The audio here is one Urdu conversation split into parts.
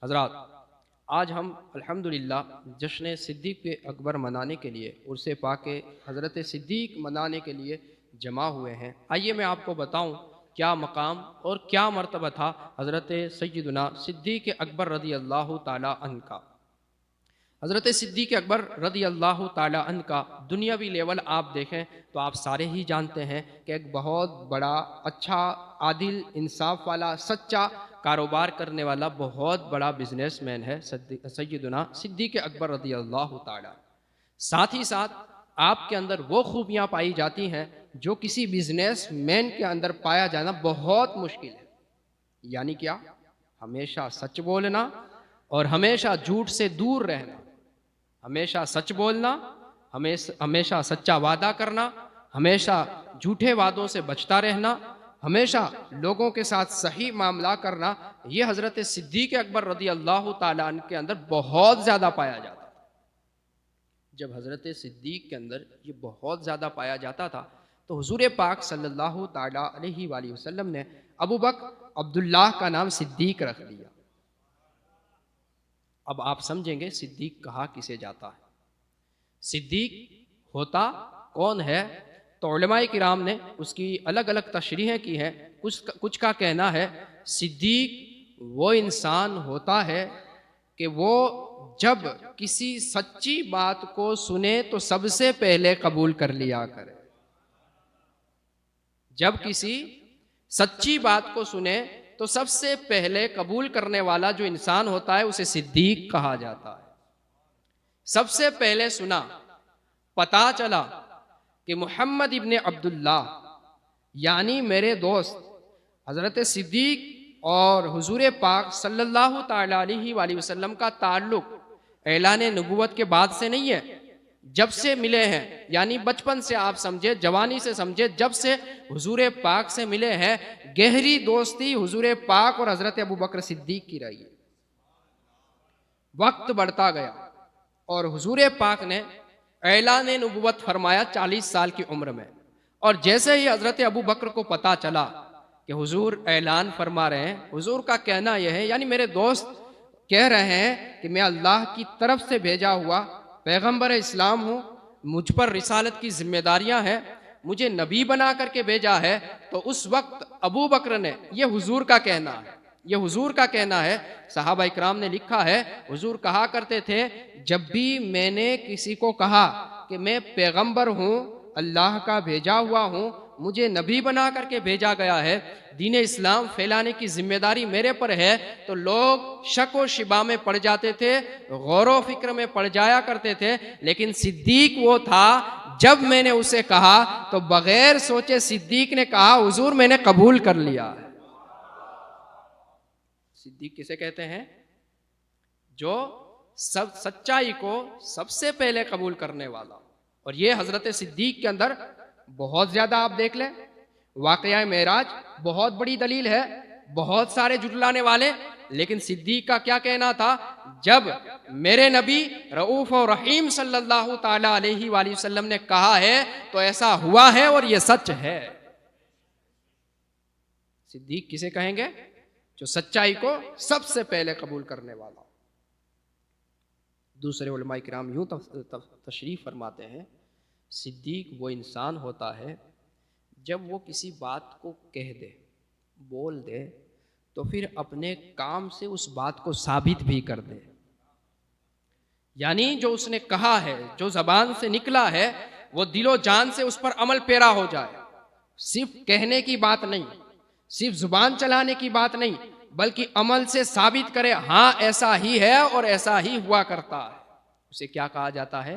حضرات، آج ہم الحمدللہ جشن صدیق اکبر منانے کے لیے عرس پاک حضرت صدیق منانے کے لیے جمع ہوئے ہیں۔ آئیے میں آپ کو بتاؤں کیا مقام اور کیا مرتبہ تھا حضرت سیدنا صدیق اکبر رضی اللہ تعالی عنہ کا۔ حضرت صدیق اکبر رضی اللہ تعالی عنہ کا دنیاوی لیول آپ دیکھیں تو آپ سارے ہی جانتے ہیں کہ ایک بہت بڑا اچھا عادل انصاف والا سچا کاروبار کرنے والا بہت بڑا بزنس مین ہے سیدنا صدیق اکبر رضی اللہ تعالی۔ ساتھ ہی ساتھ آپ کے اندر وہ خوبیاں پائی جاتی ہیں جو کسی بزنس مین کے اندر پایا جانا بہت مشکل ہے۔ یعنی کیا؟ ہمیشہ سچ بولنا اور ہمیشہ جھوٹ سے دور رہنا، ہمیشہ سچ بولنا، ہمیشہ سچا وعدہ کرنا، ہمیشہ جھوٹے وعدوں سے بچتا رہنا، ہمیشہ لوگوں کے ساتھ صحیح معاملہ کرنا، یہ حضرت صدیق اکبر رضی اللہ تعالیٰ عنہ کے اندر بہت زیادہ پایا جاتا تھا۔ جب حضرت صدیق کے اندر یہ بہت زیادہ پایا جاتا تھا تو حضور پاک صلی اللہ تعالیٰ علیہ وآلہ وسلم نے ابو بکر عبداللہ کا نام صدیق رکھ دیا۔ اب آپ سمجھیں گے صدیق کہا کسے جاتا ہے، صدیق ہوتا کون ہے؟ تو علماء کرام نے اس کی الگ الگ تشریحیں کی ہیں۔ کچھ کا کہنا ہے صدیق وہ انسان ہوتا ہے کہ وہ جب کسی سچی بات کو سنے تو سب سے پہلے قبول کر لیا کرے۔ جب کسی سچی بات کو سنے تو سب سے پہلے قبول کرنے والا جو انسان ہوتا ہے اسے صدیق کہا جاتا ہے۔ سب سے پہلے سنا، پتا چلا کہ محمد ابن عبداللہ یعنی میرے دوست حضرت صدیق اور حضور پاک صلی اللہ تعالیٰ علیہ وآلہ وسلم کا تعلق اعلان نبوت کے بعد سے نہیں ہے، جب سے ملے ہیں، یعنی بچپن سے آپ سمجھے، جوانی سے سمجھے، جب سے حضور پاک سے ملے ہیں، گہری دوستی حضور پاک اور حضرت ابو بکر صدیق کی رہی ہے۔ وقت بڑھتا گیا اور حضور پاک نے اعلان نبوت فرمایا 40 سال کی عمر میں، اور جیسے ہی حضرت ابو بکر کو پتا چلا کہ حضور اعلان فرما رہے ہیں، حضور کا کہنا یہ ہے، یعنی میرے دوست کہہ رہے ہیں کہ میں اللہ کی طرف سے بھیجا ہوا پیغمبر اسلام ہوں، مجھ پر رسالت کی ذمہ داریاں ہیں، مجھے نبی بنا کر کے بھیجا ہے، تو اس وقت ابو بکر نے، یہ حضور کا کہنا ہے، یہ حضور کا کہنا ہے، صحابہ اکرام نے لکھا ہے حضور کہا کرتے تھے جب بھی میں نے کسی کو کہا کہ میں پیغمبر ہوں، اللہ کا بھیجا ہوا ہوں، مجھے نبی بنا کر کے بھیجا گیا ہے، دین اسلام پھیلانے کی ذمہ داری میرے پر ہے، تو لوگ شک و شبہ میں پڑ جاتے تھے، غور و فکر میں پڑ جایا کرتے تھے، لیکن صدیق وہ تھا جب میں نے اسے کہا تو بغیر سوچے صدیق نے کہا حضور میں نے قبول کر لیا۔ صدیق کسے کہتے ہیں؟ جو سچائی کو سب سے پہلے قبول کرنے والا، اور یہ حضرت صدیق کے اندر بہت زیادہ آپ دیکھ لیں۔ واقعہ معراج بہت بڑی دلیل ہے، بہت سارے جھٹلانے والے، لیکن صدیق کا کیا کہنا تھا؟ جب میرے نبی رؤوف و رحیم صلی اللہ تعالی علیہ وآلہ وسلم نے کہا ہے تو ایسا ہوا ہے اور یہ سچ ہے۔ صدیق کسے کہیں گے؟ جو سچائی کو سب سے پہلے قبول کرنے والا۔ دوسرے علماء کرام یوں تشریح فرماتے ہیں صدیق وہ انسان ہوتا ہے جب وہ کسی بات کو کہہ دے، بول دے، تو پھر اپنے کام سے اس بات کو ثابت بھی کر دے۔ یعنی جو اس نے کہا ہے، جو زبان سے نکلا ہے، وہ دل و جان سے اس پر عمل پیرا ہو جائے، صرف کہنے کی بات نہیں، صرف زبان چلانے کی بات نہیں، بلکہ عمل سے ثابت کرے ہاں ایسا ہی ہے اور ایسا ہی ہوا کرتا ہے، اسے کیا کہا جاتا ہے؟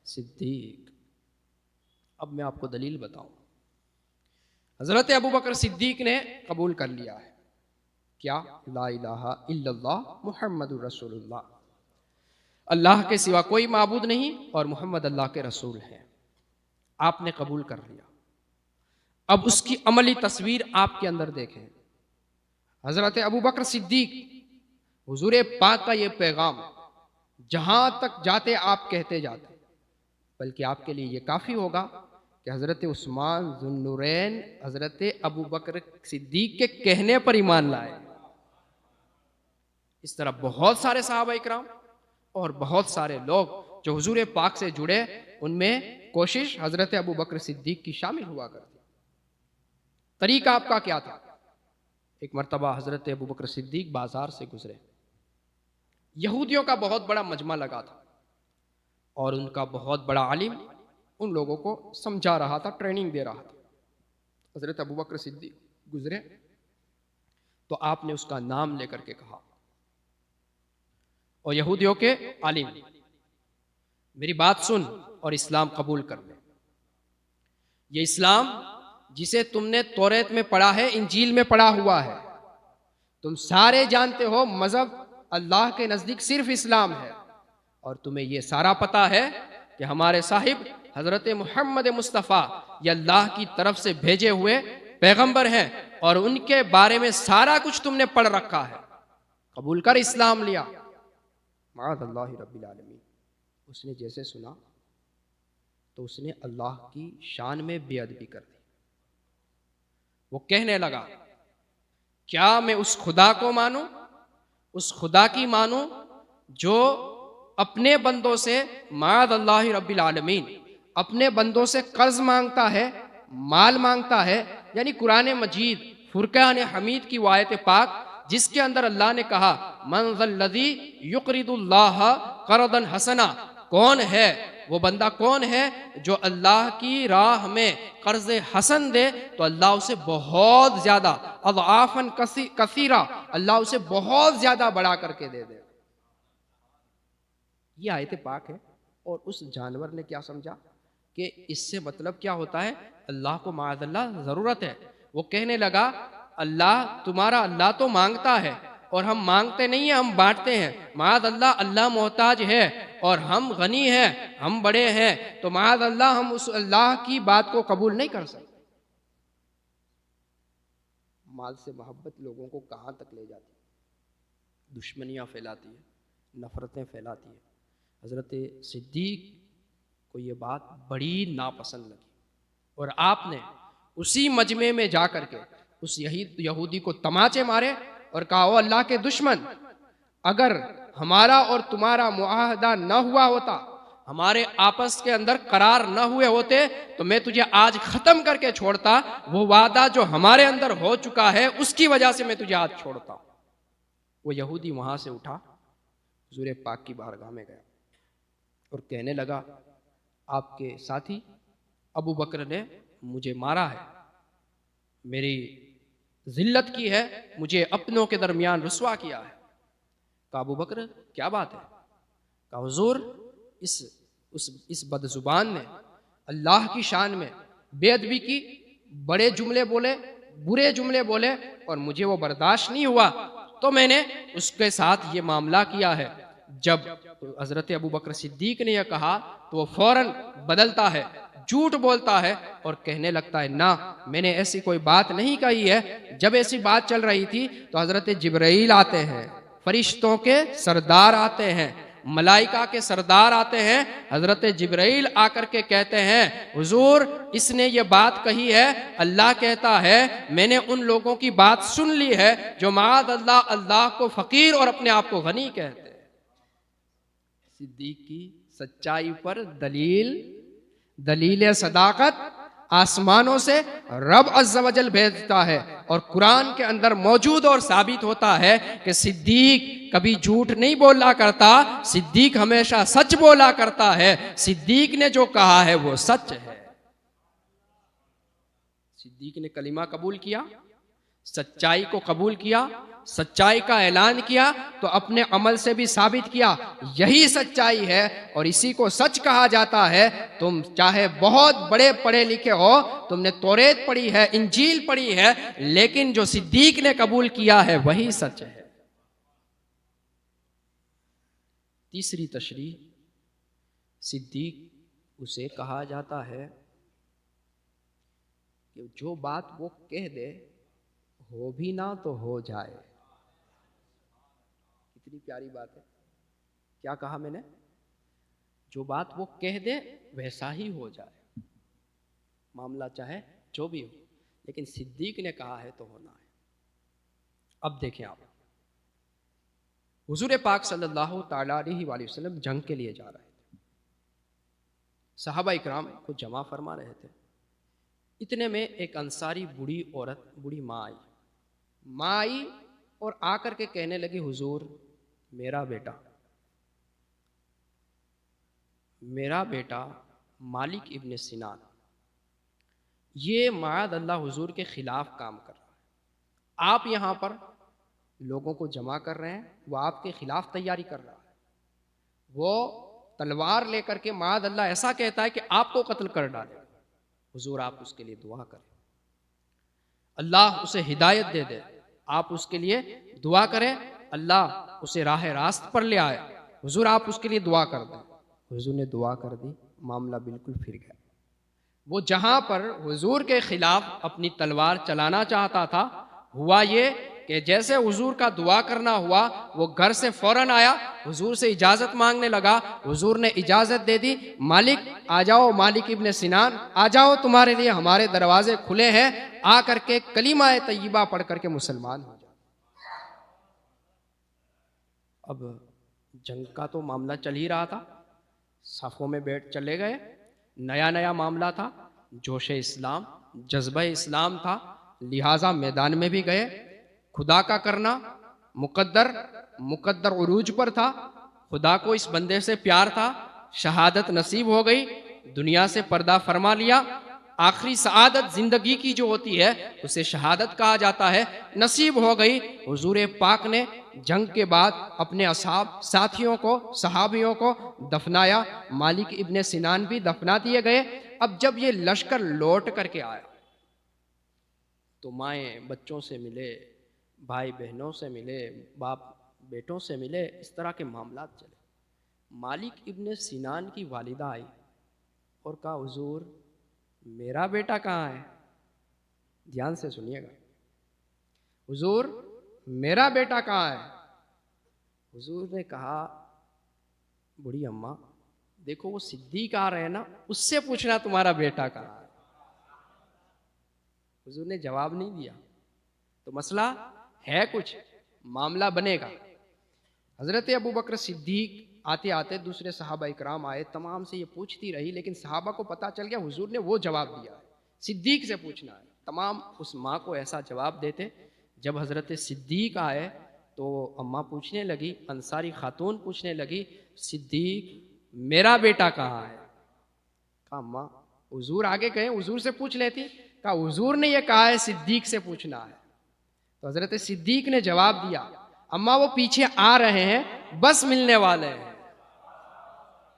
صدیق۔ اب میں آپ کو دلیل بتاؤں۔ حضرت ابو بکر صدیق نے قبول کر لیا ہے کیا؟ لا الہ الا اللہ محمد رسول اللہ، اللہ کے سوا کوئی معبود نہیں اور محمد اللہ کے رسول ہیں۔ آپ نے قبول کر لیا، اب اس کی عملی تصویر آپ کے اندر دیکھیں۔ حضرت ابو بکر صدیق حضور پاک کا یہ پیغام جہاں تک جاتے آپ کہتے جاتے، بلکہ آپ کے لیے یہ کافی ہوگا کہ حضرت عثمان ذو النورین حضرت ابو بکر صدیق کے کہنے پر ایمان لائے۔ اس طرح بہت سارے صحابہ اکرام اور بہت سارے لوگ جو حضور پاک سے جڑے، ان میں کوشش حضرت ابو بکر صدیق کی شامل ہوا کرتی۔ طریقہ آپ کا کیا تھا؟ ایک مرتبہ حضرت ابو بکر صدیق بازار سے گزرے، یہودیوں کا بہت بڑا مجمع لگا تھا اور ان کا بہت بڑا عالم ان لوگوں کو سمجھا رہا تھا، ٹریننگ دے رہا تھا۔ حضرت ابو بکر صدیق گزرے تو آپ نے اس کا نام لے کر کے کہا، اور یہودیوں کے عالم، میری بات سن اور اسلام قبول کر لے۔ یہ اسلام جسے تم نے توریت میں پڑھا ہے، انجیل میں پڑھا ہوا ہے، تم سارے جانتے ہو مذہب اللہ کے نزدیک صرف اسلام ہے، اور تمہیں یہ سارا پتا ہے کہ ہمارے صاحب حضرت محمد مصطفیٰ یہ اللہ کی طرف سے بھیجے ہوئے پیغمبر ہیں، اور ان کے بارے میں سارا کچھ تم نے پڑھ رکھا ہے، قبول کر اسلام لیا۔ معاذ اللہ رب العالمین، اس نے جیسے سنا تو اس نے اللہ کی شان میں بے ادبی کر دی۔ وہ کہنے لگا، کیا میں اس خدا کو مانوں، اس خدا کی مانوں جو اپنے بندوں سے معاذ اللہ رب العالمین اپنے بندوں سے قرض مانگتا ہے، مال مانگتا ہے؟ یعنی قرآن مجید فرقان حمید کی آیت پاک جس کے اندر اللہ نے کہا من ذا الذی یقرض اللہ قرضا حسنا، کون ہے وہ بندہ، کون ہے جو اللہ کی راہ میں قرض حسن دے تو اللہ اسے بہت زیادہ اضعافاً کثیرہ، اللہ اسے بہت زیادہ بڑھا کر کے دے دے۔ یہ آیت پاک ہے، اور اس جانور نے کیا سمجھا کہ اس سے مطلب کیا ہوتا ہے، اللہ کو معاذ اللہ ضرورت ہے۔ وہ کہنے لگا، اللہ تمہارا اللہ تو مانگتا ہے اور ہم مانگتے نہیں ہیں، ہم بانٹتے ہیں، معاذ اللہ اللہ محتاج ہے اور ہم غنی ہیں، ہم بڑے ہیں، تو معاذ اللہ ہم اس اللہ کی بات کو قبول نہیں کر سکتے۔ مال سے محبت لوگوں کو کہاں تک لے جاتی ہے، دشمنیاں پھیلاتی ہے، نفرتیں پھیلاتی ہے۔ حضرت صدیق کو یہ بات بڑی ناپسند لگی، اور آپ نے اسی مجمع میں جا کر کے اس یہودی کو تماچے مارے اور کہا، او اللہ کے دشمن، اگر ہمارا اور تمہارا معاہدہ نہ ہوا ہوتا، ہمارے آپس کے اندر قرار نہ ہوئے ہوتے، تو میں تجھے آج ختم کر کے چھوڑتا، وہ وعدہ جو ہمارے اندر ہو چکا ہے اس کی وجہ سے میں تجھے آج چھوڑتا۔ وہ یہودی وہاں سے اٹھا، حضور پاک کی بارگاہ میں گیا اور کہنے لگا، آپ کے ساتھی ابو بکر نے مجھے مارا ہے، میری ذلت کی ہے، مجھے اپنوں کے درمیان رسوا کیا ہے۔ کہا، ابو بکر کیا بات ہے؟ کہا، حضور اس بدزبان نے اللہ کی شان میں بے ادبی کی، بڑے جملے بولے، برے جملے بولے، اور مجھے وہ برداشت نہیں ہوا تو میں نے اس کے ساتھ یہ معاملہ کیا ہے۔ جب حضرت ابو بکر صدیق نے یہ کہا تو وہ فوراً بدلتا ہے، جھوٹ بولتا ہے اور کہنے لگتا ہے، نہ میں نے ایسی کوئی بات نہیں کہی ہے۔ جب ایسی بات چل رہی تھی تو حضرت جبرائیل آتے ہیں، فرشتوں کے سردار آتے ہیں، ملائکہ کے سردار آتے ہیں، حضرت جبرائیل آ کر کے کہتے ہیں، حضور اس نے یہ بات کہی ہے، اللہ کہتا ہے میں نے ان لوگوں کی بات سن لی ہے جو معاذ اللہ اللہ کو فقیر اور اپنے آپ کو غنی کہتے ہیں۔ صدیق کی سچائی پر دلیل صداقت آسمانوں سے رب عز و جل بھیجتا ہے، اور قرآن کے اندر موجود اور ثابت ہوتا ہے کہ صدیق کبھی جھوٹ نہیں بولا کرتا، صدیق ہمیشہ سچ بولا کرتا ہے، صدیق نے جو کہا ہے وہ سچ ہے۔ صدیق نے کلمہ قبول کیا، سچائی کو قبول کیا، سچائی کا اعلان کیا، تو اپنے عمل سے بھی ثابت کیا یہی سچائی ہے، اور اسی کو سچ کہا جاتا ہے۔ تم چاہے بہت بڑے پڑھے لکھے ہو، تم نے توریت پڑھی ہے، انجیل پڑھی ہے، لیکن جو صدیق نے قبول کیا ہے وہی سچ ہے۔ تیسری تشریح، صدیق اسے کہا جاتا ہے کہ جو بات وہ کہہ دے ہو بھی نہ تو ہو جائے۔ کتنی پیاری بات ہے، کیا کہا میں نے؟ جو بات وہ کہہ دے ویسا ہی ہو جائے، معاملہ چاہے جو بھی ہو، لیکن صدیق نے کہا ہے تو ہونا ہے۔ اب دیکھیں آپ، حضور پاک صلی اللہ تعالیٰ علیہ وآلہ وسلم جنگ کے لیے جا رہے تھے، صحابہ اکرام کو جمع فرما رہے تھے۔ اتنے میں ایک انصاری بوڑھی عورت، بوڑھی ماں آئی اور آ کر کے کہنے لگی حضور میرا بیٹا مالک ابن سنان یہ معاذ اللہ حضور کے خلاف کام کر رہا ہے، آپ یہاں پر لوگوں کو جمع کر رہے ہیں، وہ آپ کے خلاف تیاری کر رہا ہے، وہ تلوار لے کر کے معاذ اللہ ایسا کہتا ہے کہ آپ کو قتل کر ڈالے، حضور آپ اس کے لیے دعا کریں، اللہ اسے ہدایت دے دے، آپ اس کے لیے دعا کریں، اللہ اسے راہ راست پر لے آئے، حضور آپ اس کے لیے دعا کر دیں۔ حضور نے دعا کر دی، معاملہ بالکل پھر گیا۔ وہ جہاں پر حضور کے خلاف اپنی تلوار چلانا چاہتا تھا، ہوا یہ کہ جیسے حضور کا دعا کرنا ہوا، وہ گھر سے فوراً آیا، حضور سے اجازت مانگنے لگا، حضور نے اجازت دے دی، مالک آ جاؤ، مالک ابن سنان آ جاؤ، تمہارے لیے ہمارے دروازے کھلے ہیں، آ کر کے کلمہ طیبہ پڑھ کر کے مسلمان ہو جاؤ۔ اب جنگ کا تو معاملہ چل ہی رہا تھا، صفوں میں بیٹھ چلے گئے، نیا معاملہ تھا، جوش اسلام، جذبہ اسلام تھا، لہٰذا میدان میں بھی گئے۔ خدا کا کرنا مقدر عروج پر تھا، خدا کو اس بندے سے پیار تھا، شہادت نصیب ہو گئی، دنیا سے پردہ فرما لیا۔ آخری سعادت زندگی کی جو ہوتی ہے اسے شہادت کہا جاتا ہے، نصیب ہو گئی۔ حضور پاک نے جنگ کے بعد اپنے ساتھیوں کو، صحابیوں کو دفنایا، مالک ابن سنان بھی دفنا دیے گئے۔ اب جب یہ لشکر لوٹ کر کے آیا تو مائیں بچوں سے ملے، بھائی بہنوں سے ملے، باپ بیٹوں سے ملے، اس طرح کے معاملات چلے۔ مالک ابن سنان کی والدہ آئی اور کہا حضور میرا بیٹا کہاں ہے؟ دھیان سے سنیے گا، حضور میرا بیٹا کہاں ہے؟ حضور نے کہا بڑی اماں دیکھو وہ صدیق آ رہے ہیں نا، اس سے پوچھنا تمہارا بیٹا کہاں ہے۔ حضور نے جواب نہیں دیا، تو مسئلہ ہے کچھ، معاملہ بنے گا۔ حضرت ابو بکر صدیق آتے آتے دوسرے صحابہ اکرام آئے، تمام سے یہ پوچھتی رہی، لیکن صحابہ کو پتا چل گیا حضور نے وہ جواب دیا ہے، صدیق سے پوچھنا ہے۔ تمام اس ماں کو ایسا جواب دیتے۔ جب حضرت صدیق آئے تو اماں پوچھنے لگی، انصاری خاتون پوچھنے لگی صدیق میرا بیٹا کہاں ہے؟ کہا اماں حضور آگے گئے، حضور سے پوچھ لیتی۔ کہا حضور نے یہ کہا ہے صدیق سے پوچھنا ہے۔ تو حضرت صدیق نے جواب دیا اماں وہ پیچھے آ رہے ہیں، بس ملنے والے ہیں۔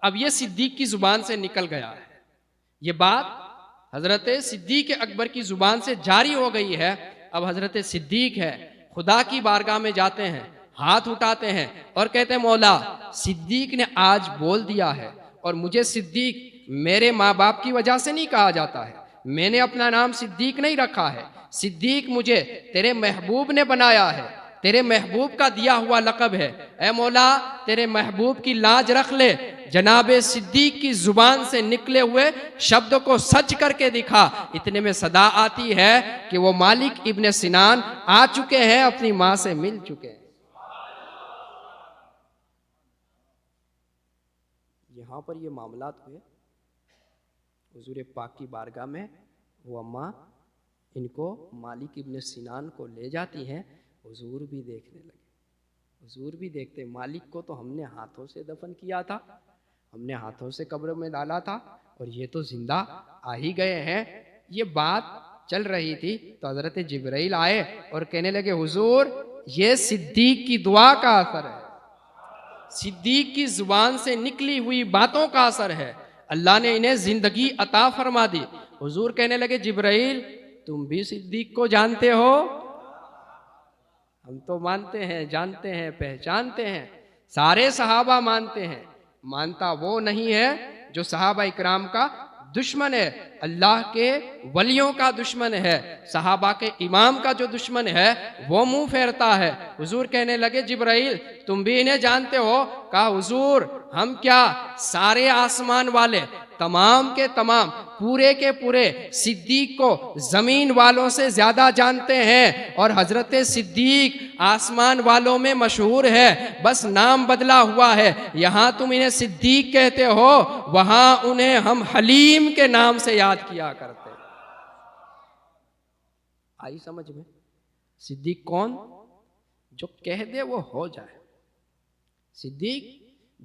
اب یہ صدیق کی زبان سے نکل گیا ہے، یہ بات حضرت صدیق اکبر کی زبان سے جاری ہو گئی ہے۔ اب حضرت صدیق ہے، خدا کی بارگاہ میں جاتے ہیں، ہاتھ اٹھاتے ہیں اور کہتے ہیں مولا صدیق نے آج بول دیا ہے، اور مجھے صدیق میرے ماں باپ کی وجہ سے نہیں کہا جاتا ہے، میں نے اپنا نام صدیق نہیں رکھا ہے، صدیق مجھے تیرے محبوب نے بنایا ہے، تیرے محبوب کا دیا ہوا لقب ہے، اے مولا تیرے محبوب کی لاج رکھ لے۔ جناب صدیق کی زبان سے نکلے ہوئے شبد کو سچ کر کے دکھا۔ اتنے میں صدا آتی ہے کہ وہ مالک ابن سنان آ چکے ہیں، اپنی ماں سے مل چکے ہیں۔ یہاں پر یہ معاملات ہوئے، حضور پاک کی بارگاہ میں وہ اماں ان کو مالک ابن سنان کو لے جاتی ہیں۔ حضور بھی دیکھنے لگے، حضور بھی دیکھتے مالک کو تو ہم نے ہاتھوں سے دفن کیا تھا، ہم نے ہاتھوں سے قبر میں ڈالا تھا، اور یہ تو زندہ آ ہی گئے ہیں۔ یہ بات چل رہی تھی تو حضرت جبرائیل آئے اور کہنے لگے حضور یہ صدیق کی دعا کا اثر ہے، صدیق کی زبان سے نکلی ہوئی باتوں کا اثر ہے، اللہ نے انہیں زندگی عطا فرما دی۔ حضور کہنے لگے جبرائیل تم بھی صدیق کو جانتے ہو؟ ہم تو مانتے ہیں، جانتے ہیں، پہچانتے ہیں، سارے صحابہ مانتے ہیں، مانتا وہ نہیں ہے جو صحابہ اکرام کا دشمن ہے، اللہ کے ولیوں کا دشمن ہے، صحابہ کے امام کا جو دشمن ہے وہ منہ پھیرتا ہے۔ حضور کہنے لگے جبرائیل تم بھی انہیں جانتے ہو؟ کہا حضور ہم کیا، سارے آسمان والے تمام کے تمام پورے کے پورے صدیق کو زمین والوں سے زیادہ جانتے ہیں، اور حضرت صدیق آسمان والوں میں مشہور ہے، بس نام بدلا ہوا ہے۔ یہاں تم انہیں صدیق کہتے ہو، وہاں انہیں ہم حلیم کے نام سے یاد کیا کرتے۔ آئی سمجھ میں؟ صدیق کون؟ جو کہہ دے وہ ہو جائے۔ صدیق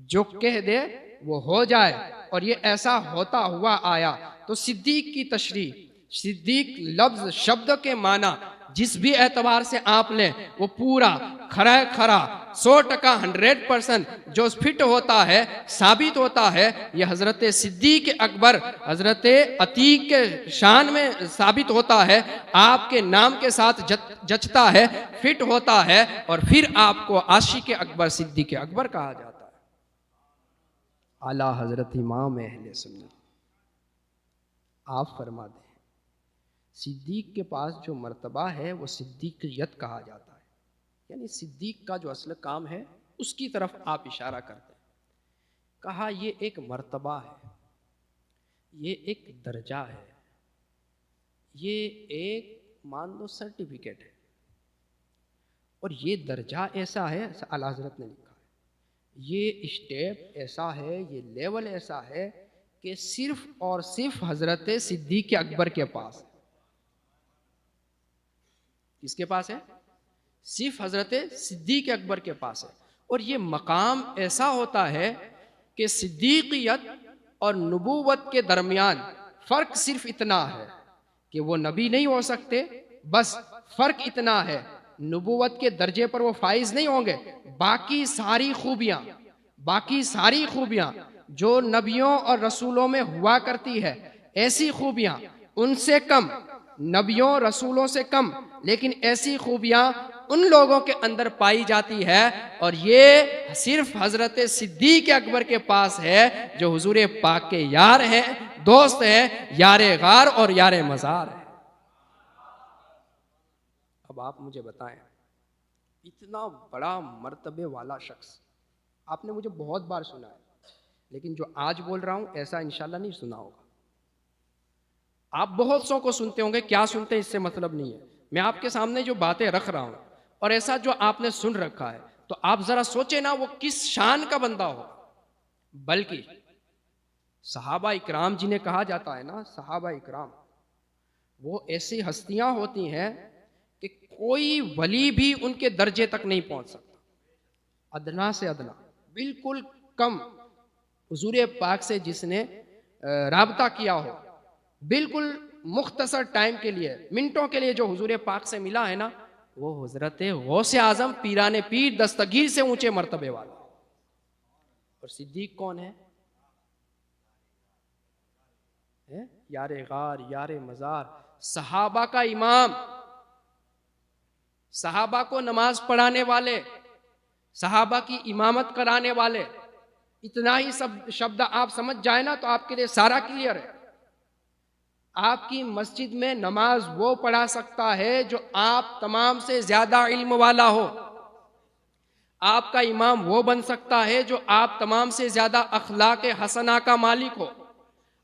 جو کہہ دے وہ ہو جائے، اور یہ ایسا ہوتا ہوا آیا۔ تو صدیق کی تشریح، صدیق لفظ شبد کے معنی جس بھی اعتبار سے آپ لیں وہ پورا کھرا 100% 100% جو فٹ ہوتا ہے، ثابت ہوتا ہے، یہ حضرت صدیق اکبر حضرت عتیق کے شان میں ثابت ہوتا ہے، آپ کے نام کے ساتھ جچتا ہے، فٹ ہوتا ہے، اور پھر آپ کو عاشق اکبر صدیق اکبر کہا جاتا ہے۔ اعلیٰ حضرت امام اہل سنت آپ فرما دیں، صدیق کے پاس جو مرتبہ ہے وہ صدیقیت کہا جاتا ہے، یعنی صدیق کا جو اصل کام ہے اس کی طرف آپ اشارہ کرتے ہیں۔ کہا یہ ایک مرتبہ ہے، یہ ایک درجہ ہے، یہ ایک مان لو سرٹیفکیٹ ہے، اور یہ درجہ ایسا ہے، اعلیٰ حضرت نے لکھا ہے، یہ اسٹیپ ایسا ہے، یہ لیول ایسا ہے کہ صرف اور صرف حضرت صدیق اکبر کے پاس ہے۔ کس کے پاس ہے؟ صرف حضرت صدیق اکبر کے پاس ہے۔ اور یہ مقام ایسا ہوتا ہے کہ صدیقیت اور نبوت کے درمیان فرق صرف اتنا ہے کہ وہ نبی نہیں ہو سکتے، بس فرق اتنا ہے، نبوت کے درجے پر وہ فائز نہیں ہوں گے، باقی ساری خوبیاں جو نبیوں اور رسولوں میں ہوا کرتی ہے، ایسی خوبیاں ان سے کم، نبیوں رسولوں سے کم، لیکن ایسی خوبیاں ان لوگوں کے اندر پائی جاتی ہے، اور یہ صرف حضرت صدیق اکبر کے پاس ہے جو حضور پاک کے یار ہیں، دوست ہیں، یار غار اور یار مزار ہیں۔ اب آپ مجھے بتائیں، اتنا بڑا مرتبے والا شخص آپ نے مجھے بہت بار سنا ہے، لیکن جو آج بول رہا ہوں ایسا انشاءاللہ نہیں سنا ہوگا۔ آپ بہت سو کو سنتے ہوں گے، کیا سنتے ہیں اس سے مطلب نہیں ہے، میں آپ کے سامنے جو باتیں رکھ رہا ہوں اور ایسا جو آپ نے سن رکھا ہے، تو آپ ذرا سوچیں نا وہ کس شان کا بندہ ہو۔ بلکہ صحابہ اکرام جنہیں کہا جاتا ہے نا، صحابہ اکرام، وہ ایسی ہستیاں ہوتی ہیں کہ کوئی ولی بھی ان کے درجے تک نہیں پہنچ سکتا، ادنا سے ادنا، بالکل کم، حضور پاک سے جس نے رابطہ کیا ہو، بالکل مختصر ٹائم کے لیے، منٹوں کے لیے جو حضور پاک سے ملا ہے نا، وہ حضرت غوث اعظم پیران پیر دستگیر سے اونچے مرتبے والا۔ اور صدیق کون ہے؟ یار غار، یار مزار، صحابہ کا امام، صحابہ کو نماز پڑھانے والے، صحابہ کی امامت کرانے والے۔ اتنا ہی سب شبد آپ سمجھ جائیں نا تو آپ کے لیے سارا کلیئر ہے۔ آپ کی مسجد میں نماز وہ پڑھا سکتا ہے جو آپ تمام سے زیادہ علم والا ہو، آپ کا امام وہ بن سکتا ہے جو آپ تمام سے زیادہ اخلاق حسنہ کا مالک ہو،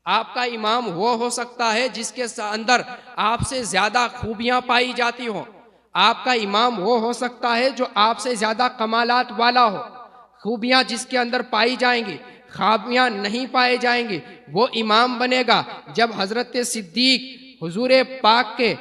آپ کا امام وہ ہو سکتا ہے جس کے اندر آپ سے زیادہ خوبیاں پائی جاتی ہوں، آپ کا امام وہ ہو سکتا ہے جو آپ سے زیادہ کمالات والا ہو، خوبیاں جس کے اندر پائی جائیں گی، خامیاں نہیں پائے جائیں گی، وہ امام بنے گا۔ جب حضرت صدیق حضور پاک کے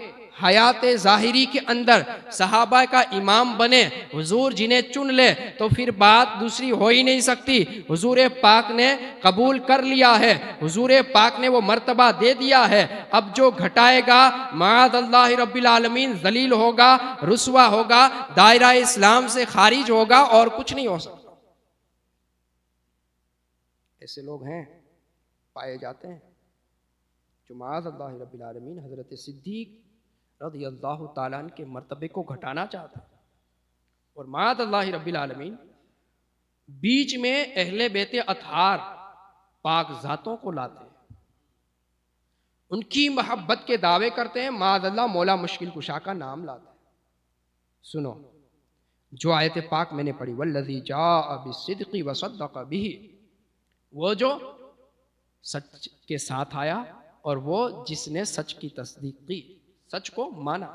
حیات ظاہری کے اندر صحابہ کا امام بنے، حضور جنہیں چن لے، تو پھر بات دوسری ہو ہی نہیں سکتی۔ حضور پاک نے قبول کر لیا ہے، حضور پاک نے وہ مرتبہ دے دیا ہے، اب جو گھٹائے گا معاذ اللہ رب العالمین ذلیل ہوگا، رسوا ہوگا، دائرہ اسلام سے خارج ہوگا، اور کچھ نہیں ہو سکتا۔ ایسے لوگ ہیں، پائے جاتے ہیں، جو معاذ اللہ رب العالمین حضرت صدیق رضی اللہ تعالیٰ عنہ کے مرتبے کو گھٹانا چاہتا ہے، اور معاذ اللہ رب العالمین بیچ میں اہل بیت اطہار پاک ذاتوں کو لاتے ہیں، ان کی محبت کے دعوے کرتے ہیں، معاذ اللہ مولا مشکل کشا کا نام لاتے ہیں۔ سنو جو آیت پاک میں نے پڑھی، والذی جاء بالصدق وصدق بہ، وہ جو سچ کے ساتھ آیا اور وہ جس نے سچ کی تصدیق کی، سچ کو مانا۔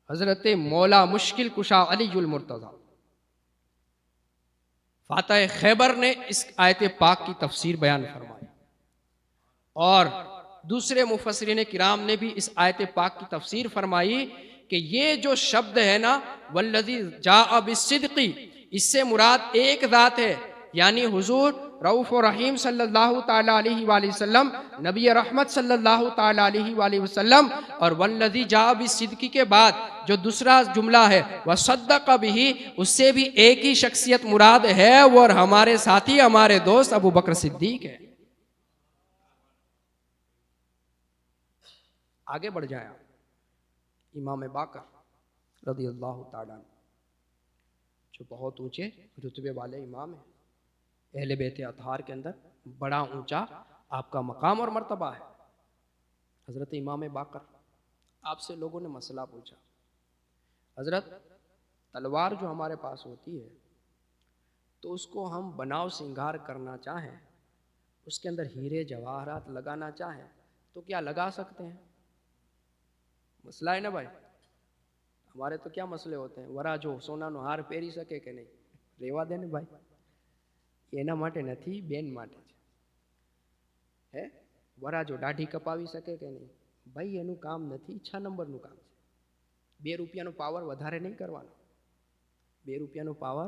حضرت مولا مشکل کشا علی المرتضیٰ فاتح خیبر نے اس آیت پاک کی تفسیر بیان فرمائی، اور دوسرے مفسرین کرام نے بھی اس آیت پاک کی تفسیر فرمائی کہ یہ جو شبد ہے نا والذی جاء بالصدق، اس سے مراد ایک ذات ہے، یعنی حضور رؤوف و رحیم صلی اللہ تعالی علیہ وآلہ وسلم، نبی رحمت صلی اللہ تعالی علیہ وآلہ وسلم، اور والذی جاء بالصدق کے بعد جو دوسرا جملہ ہے وصدق بہ، اس سے بھی ایک ہی شخصیت مراد ہے، وہ ہمارے ساتھی ہمارے دوست ابو بکر صدیق ہے۔ آگے بڑھ جائیں آپ، امام باقر رضی اللہ تعالیٰ عنہ جو بہت اونچے رتبے والے امام ہیں، اہل بیت اطہار کے اندر بڑا اونچا آپ کا مقام اور مرتبہ ہے۔ حضرت امام باقر، آپ سے لوگوں نے مسئلہ پوچھا، حضرت تلوار جو ہمارے پاس ہوتی ہے تو اس کو ہم بناؤ سنگار کرنا چاہیں، اس کے اندر ہیرے جواہرات لگانا چاہیں تو کیا لگا سکتے ہیں؟ مسئلہ ہے نا بھائی، ہمارے تو کیا مسئلے ہوتے ہیں، ورا جو સોના નો હાર પહેરી શકે કે નહીં, રેવા દે ને ભાઈ, એના માટે નથી, બેન માટે છે હે। વરા જો દાઢી કપાવી શકે કે નહીં, ભાઈ એનું કામ નથી, 6 નંબરનું કામ છે। 2 રૂપિયાનો પાવર વધારે નહીં કરવાનો, 2 રૂપિયાનો પાવર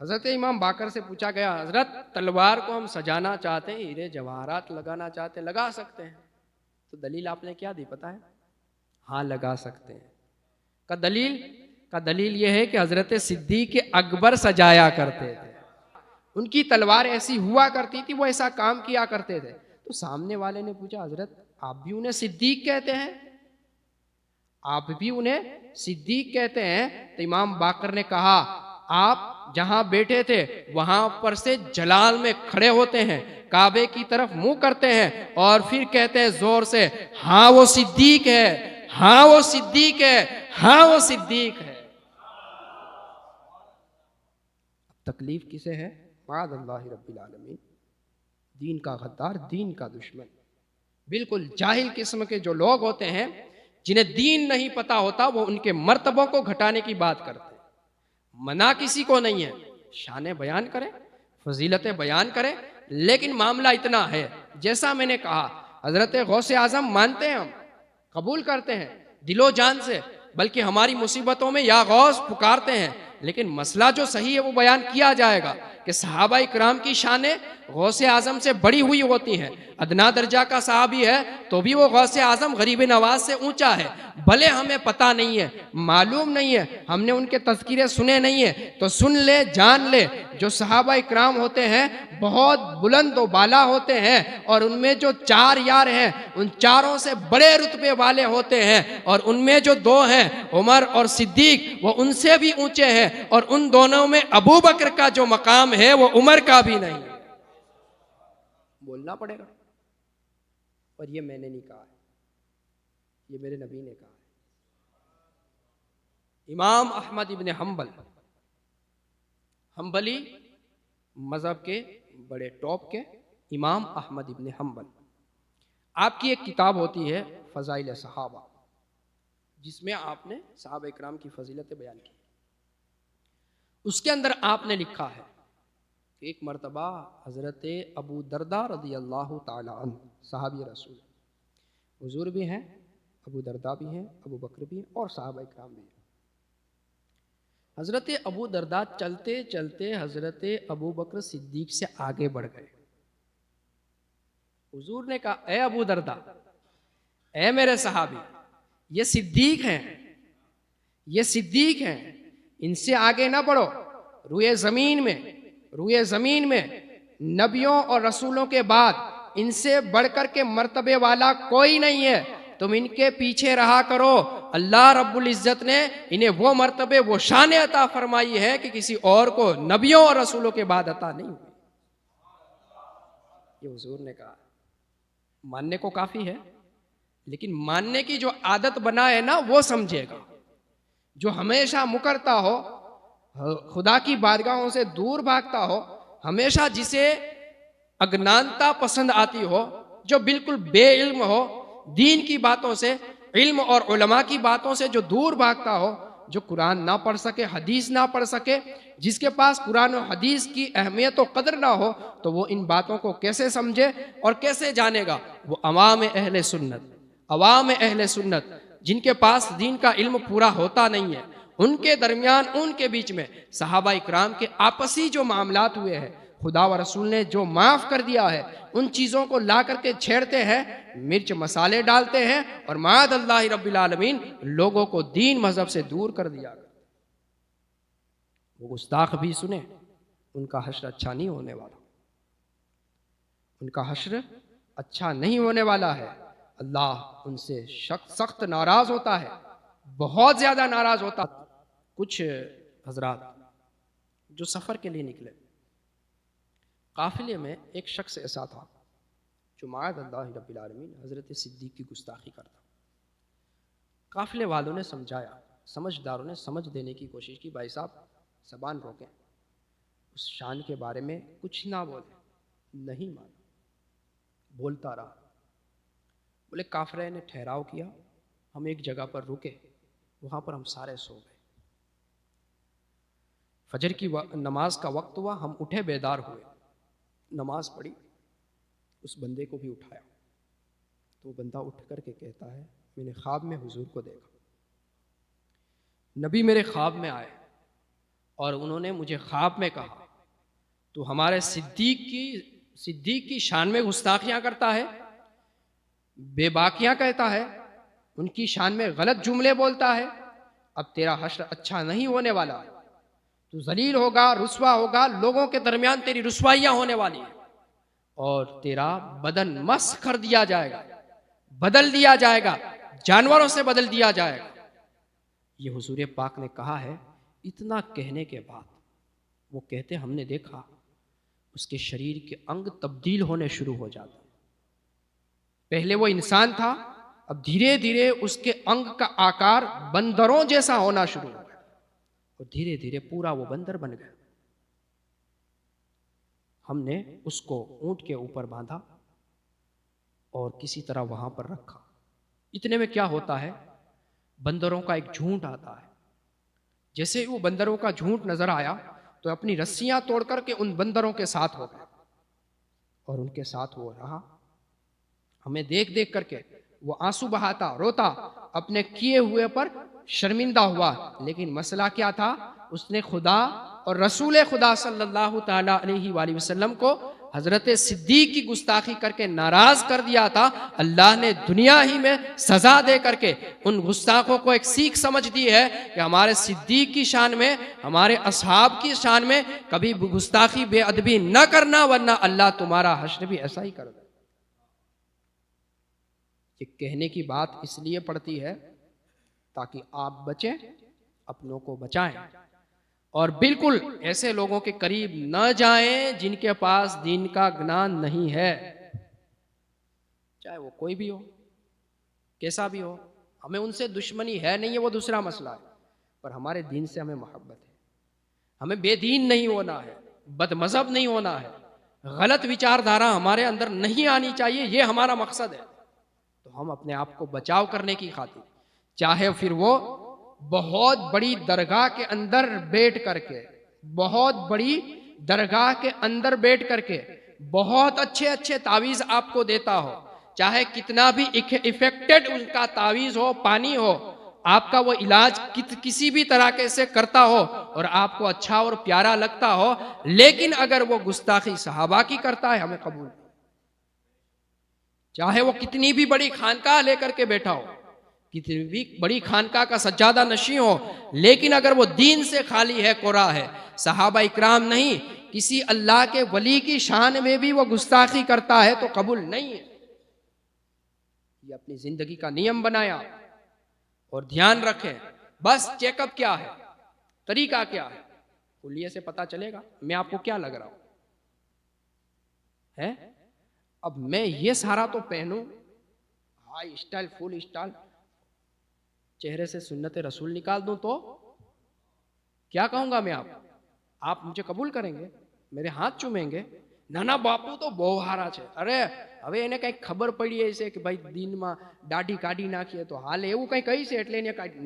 حضرت امام باقر سے پوچھا گیا، حضرت تلوار کو ہم سجانا چاہتے ہیں، ہیرے جواہرات لگانا چاہتے ہیں، لگا سکتے ہیں؟ تو دلیل آپ نے کیا دی پتا ہے؟ ہاں لگا سکتے ہیں۔ کا دلیل یہ ہے کہ حضرت صدیق اکبر سجایا کرتے تھے، ان کی تلوار ایسی ہوا کرتی تھی، وہ ایسا کام کیا کرتے تھے۔ تو سامنے والے نے پوچھا، حضرت آپ بھی انہیں صدیق کہتے ہیں؟ آپ بھی انہیں صدیق کہتے ہیں؟ تو امام باقر نے کہا، آپ جہاں بیٹھے تھے وہاں پر سے جلال میں کھڑے ہوتے ہیں، کعبے کی طرف منہ کرتے ہیں اور پھر کہتے ہیں زور سے، ہاں وہ صدیق ہے، ہاں وہ صدیق ہے، ہاں وہ صدیق ہے۔ تکلیف کسے ہے؟ معاذ اللہ رب العالمین، دین کا غدار، دین کا دشمن، بالکل جاہل قسم کے جو لوگ ہوتے ہیں جنہیں دین نہیں پتا ہوتا، وہ ان کے مرتبوں کو گھٹانے کی بات کرتے ہیں۔ منع کسی کو نہیں ہے، شانیں بیان کریں، فضیلتیں بیان کریں، لیکن معاملہ اتنا ہے جیسا میں نے کہا، حضرت غوث اعظم مانتے ہیں، ہم قبول کرتے ہیں دل و جان سے، بلکہ ہماری مصیبتوں میں یا غوث پکارتے ہیں، لیکن مسئلہ جو صحیح ہے وہ بیان کیا جائے گا کہ صحابہ اکرام کی شانیں غوث اعظم سے بڑی ہوئی ہوتی ہیں۔ ادنا درجہ کا صحابی ہے تو بھی وہ غوث اعظم غریب نواز سے اونچا ہے، بھلے ہمیں پتہ نہیں ہے، معلوم نہیں ہے، ہم نے ان کے تذکرے سنے نہیں ہیں، تو سن لے، جان لے، جو صحابہ اکرام ہوتے ہیں بہت بلند و بالا ہوتے ہیں، اور ان میں جو 4 یار ہیں ان چاروں سے بڑے رتبے والے ہوتے ہیں، اور ان میں جو 2 ہیں عمر اور صدیق، وہ ان سے بھی اونچے ہیں، اور ان دونوں میں ابو بکر کا جو مقام ہے وہ عمر کا بھی نہیں ہے۔ بولنا پڑے گا، اور یہ میں نے نہیں کہا ہے، یہ میرے نبی نے کہا ہے۔ امام احمد ابن حنبلی مذہب کے بڑے ٹاپ کے امام احمد ابن حنبل، آپ کی ایک کتاب ہوتی ہے فضائل صحابہ، جس میں آپ نے صحابہ اکرام کی فضیلتیں بیان کی۔ اس کے اندر آپ نے لکھا ہے کہ ایک مرتبہ حضرت ابو درداء رضی اللہ تعالی عنہ، صحابی رسول، حضور بھی ہیں، ابو درداء بھی ہیں، ابو بکر بھی ہیں، اور صحابہ اکرام بھی ہیں۔ حضرت ابو درداء چلتے چلتے حضرت ابو بکر صدیق سے آگے بڑھ گئے۔ حضور نے کہا، اے ابو درداء، اے میرے صحابی، یہ صدیق ہیں، یہ صدیق ہیں، ان سے آگے نہ بڑھو، روئے زمین میں نبیوں اور رسولوں کے بعد ان سے بڑھ کر کے مرتبے والا کوئی نہیں ہے، تم ان کے پیچھے رہا کرو۔ اللہ رب العزت نے انہیں وہ مرتبے، وہ شان عطا فرمائی ہے کہ کسی اور کو نبیوں اور رسولوں کے بعد عطا نہیں ہوئی۔ یہ حضور نے کہا، ماننے کو کافی ہے، لیکن ماننے کی جو عادت بنا ہے نا وہ سمجھے گا. جو ہمیشہ مکرتا ہو, خدا کی بارگاہوں سے دور بھاگتا ہو, ہمیشہ جسے اگنانتا پسند آتی ہو, جو بالکل بے علم ہو, دین کی باتوں سے, علم اور علماء کی باتوں سے جو دور بھاگتا ہو, جو قرآن نہ پڑھ سکے, حدیث نہ پڑھ سکے, جس کے پاس قرآن و حدیث کی اہمیت و قدر نہ ہو, تو وہ ان باتوں کو کیسے سمجھے اور کیسے جانے گا؟ وہ عوام اہل سنت جن کے پاس دین کا علم پورا ہوتا نہیں ہے, ان کے درمیان, ان کے بیچ میں صحابہ اکرام کے آپسی جو معاملات ہوئے ہیں, خدا و رسول نے جو معاف کر دیا ہے, ان چیزوں کو لا کر کے چھیڑتے ہیں, مرچ مسالے ڈالتے ہیں, اور معاذ اللہ رب العالمین لوگوں کو دین مذہب سے دور کر دیا. وہ گستاخ بھی سنیں, ان کا حشر اچھا نہیں ہونے والا, ان کا حشر اچھا نہیں ہونے والا ہے. اللہ ان سے سخت ناراض ہوتا ہے, بہت زیادہ ناراض ہوتا. کچھ حضرات جو سفر کے لیے نکلے, قافلے میں ایک شخص ایسا تھا جو معاذ اللہ رب العالمین حضرت صدیق کی گستاخی کرتا. قافلے والوں نے سمجھایا, سمجھداروں نے سمجھ دینے کی کوشش کی, بھائی صاحب زبان روکیں, اس شان کے بارے میں کچھ نہ بولیں. نہیں مانا, بولتا رہا. بولے کافرے نے ٹھہراؤ کیا, ہم ایک جگہ پر رکے, وہاں پر ہم سارے سو گئے. فجر کی نماز کا وقت ہوا, ہم اٹھے, بیدار ہوئے, نماز پڑھی, اس بندے کو بھی اٹھایا. تو وہ بندہ اٹھ کر کے کہتا ہے, میں نے خواب میں حضور کو دیکھا, نبی میرے خواب میں آئے اور انہوں نے مجھے خواب میں کہا تو ہمارے صدیق کی شان میں گستاخیاں کرتا ہے, بے باکیاں کہتا ہے, ان کی شان میں غلط جملے بولتا ہے. اب تیرا حشر اچھا نہیں ہونے والا, تو ذلیل ہوگا, رسوا ہوگا, لوگوں کے درمیان تیری رسوائیاں ہونے والی ہیں, اور تیرا بدن مسخ کر دیا جائے گا, بدل دیا جائے گا, جانوروں سے بدل دیا جائے گا. یہ حضور پاک نے کہا ہے. اتنا کہنے کے بعد وہ کہتے ہم نے دیکھا اس کے شریر کے انگ تبدیل ہونے شروع ہو جاتے. پہلے وہ انسان تھا, اب دھیرے دھیرے اس کے انگ کا آکار بندروں جیسا ہونا شروع ہو گیا, اور دھیرے دھیرے پورا وہ بندر بن گیا. ہم نے اس کو اونٹ کے اوپر باندھا اور کسی طرح وہاں پر رکھا. اتنے میں کیا ہوتا ہے, بندروں کا ایک جھونڈ آتا ہے. جیسے وہ بندروں کا جھونڈ نظر آیا تو اپنی رسیاں توڑ کر کے ان بندروں کے ساتھ ہو گئے, اور ان کے ساتھ وہ رہا. ہمیں دیکھ دیکھ کر کے وہ آنسو بہاتا, روتا, اپنے کیے ہوئے پر شرمندہ ہوا. لیکن مسئلہ کیا تھا, اس نے خدا اور رسول خدا صلی اللہ تعالی علیہ وآلہ وسلم کو حضرت صدیق کی گستاخی کر کے ناراض کر دیا تھا. اللہ نے دنیا ہی میں سزا دے کر کے ان گستاخوں کو ایک سیکھ سمجھ دی ہے کہ ہمارے صدیق کی شان میں, ہمارے اصحاب کی شان میں کبھی گستاخی, بے ادبی نہ کرنا, ورنہ اللہ تمہارا حشر بھی ایسا ہی کر دے. یہ کہنے کی بات اس لیے پڑتی ہے تاکہ آپ بچیں, اپنوں کو بچائیں, اور بالکل ایسے لوگوں کے قریب نہ جائیں جن کے پاس دین کا گنان نہیں ہے, چاہے وہ کوئی بھی ہو, کیسا بھی ہو. ہمیں ان سے دشمنی ہے نہیں ہے, وہ دوسرا مسئلہ ہے, پر ہمارے دین سے ہمیں محبت ہے. ہمیں بے دین نہیں ہونا ہے, بد مذہب نہیں ہونا ہے, غلط وچار دھارا ہمارے اندر نہیں آنی چاہیے, یہ ہمارا مقصد ہے. تو ہم اپنے آپ کو بچاؤ کرنے کی خاطر, چاہے پھر وہ بہت بڑی درگاہ کے اندر بیٹھ کر کے, بہت بڑی درگاہ کے اندر بیٹھ کر کے بہت اچھے اچھے تعویذ آپ کو دیتا ہو, چاہے کتنا بھی افیکٹڈ ان کا تعویذ ہو, پانی ہو, آپ کا وہ علاج کسی بھی طرح سے کرتا ہو اور آپ کو اچھا اور پیارا لگتا ہو, لیکن اگر وہ گستاخی صحابہ کی کرتا ہے, ہمیں قبول نہیں. چاہے وہ کتنی بھی بڑی خانقاہ لے کر کے بیٹھا ہو, کتنی بھی بڑی خانقاہ کا سجادہ نشین ہو, لیکن اگر وہ دین سے خالی ہے, کورا ہے, صحابہ اکرام نہیں, کسی اللہ کے ولی کی شان میں بھی وہ گستاخی کرتا ہے, تو قبول نہیں ہے. یہ اپنی زندگی کا نیم بنایا, اور دھیان رکھیں. بس چیک اپ کیا ہے, طریقہ کیا ہے, کلیے سے پتا چلے گا میں آپ کو کیا لگ رہا ہوں ہے. اب میں یہ سارا تو پہنوں, ہائی اسٹائل فل اسٹائل، چہرے سے سنت رسول نکال دوں تو کیا کہوں گا میں؟ آپ مجھے قبول کریں گے؟ میرے ہاتھ چومیں گے؟ નાના બાપુ તો બહુ હારા છે. અરે હવે એને કંઈક ખબર પડી હશે કે ભાઈ દિનમાં દાઢી કાઢી નાખીએ તો હાલે, એવું કંઈ કહી છે એટલે એને કાઢી.